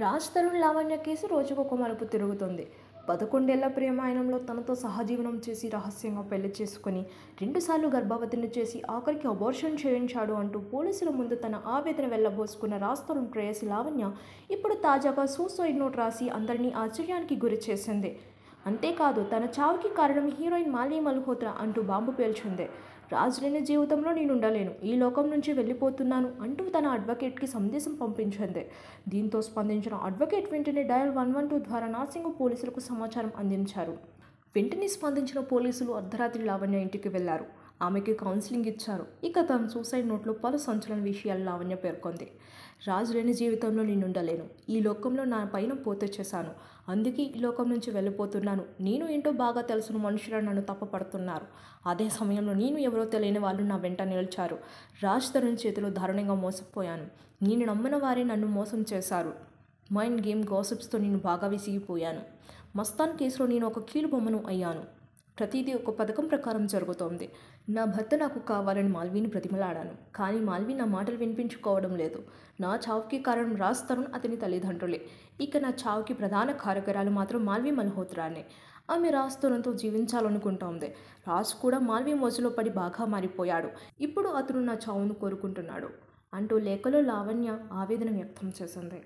Raj Tarun Lavanya case రోజుకొక మలుపు తిరుగుతోంది. 11 ఏళ్ల ప్రేమాయణంలో తనతో సహజీవనం చేసి రహస్యంగా పెళ్లి చేసుకుని 2 సార్లు గర్భవతిని చేసి ఆఖరికి అబార్షన్ చేయించాడు అంటూ పోలీసుల ముందు తన ఆవేదన వెళ్లబోసుకున్న రాజ్ తరుణ్ ప్రేయసి లావణ్య ఇప్పుడు తాజాగా సూసైడ్ నోట్ రాసి అందరినీ ఆశ్చర్యానికి గురి చేసింది. అంతేకాదు తన చావుకి కారణం హీరోయిన్ మాల్వి మల్హోత్రా అంటూ బాంబు పేల్చింది. రాజ్ లేని జీవితంలో నేనుండలేను, ఈ లోకం నుంచి వెళ్ళిపోతున్నాను అంటూ తన అడ్వకేట్కి సందేశం పంపించింది. దీంతో స్పందించిన అడ్వకేట్ వెంటనే డయల్ 112 ద్వారా నార్సింగ్ పోలీసులకు సమాచారం అందించారు. వెంటనే స్పందించిన పోలీసులు అర్ధరాత్రి లావణ్య ఇంటికి వెళ్లారు. ఆమెకి కౌన్సిలింగ్ ఇచ్చారు. ఇక తన సూసైడ్ నోట్లో పలు సంచలన విషయాలు లావణ్య పేర్కొంది. రాజు లేని జీవితంలో నేనుండలేను, ఈ లోకంలో నా పైన పోతే చేశాను, అందుకే ఈ లోకం నుంచి వెళ్ళిపోతున్నాను. నేను ఏంటో బాగా తెలిసిన మనుషులు నన్ను తప్పుపడుతున్నారు. అదే సమయంలో నేను ఎవరో తెలియని వాళ్ళు నా వెంట నిలిచారు. రాజ్ తరుణ్ చేతిలో దారుణంగా మోసపోయాను. నేను నమ్మిన వారే నన్ను మోసం చేశారు. మైండ్ గేమ్ గాసిప్స్తో నేను బాగా విసిగిపోయాను. మస్తాన్ కేసులో నేను ఒక కీలుబొమ్మను అయ్యాను. ప్రతిదీ ఒక పథకం ప్రకారం జరుగుతోంది. నా భర్త నాకు కావాలని మాల్విని బ్రతిమలాడాను. కానీ మాల్వి నా మాటలు వినిపించుకోవడం లేదు. నా చావుకి కారణం రాజ్ తరుణ్, అతని తల్లిదండ్రులే. ఇక నా చావుకి ప్రధాన కారకురాలు మాత్రం మాల్వి మల్హోత్రానే. ఆమె రాజ్ తరుణ్తో జీవించాలనుకుంటోంది. రాజ్ కూడా మాల్వి మోజులో పడి బాగా మారిపోయాడు. ఇప్పుడు అతను నా చావును కోరుకుంటున్నాడు అంటూ లేఖలో లావణ్య ఆవేదన వ్యక్తం చేసింది.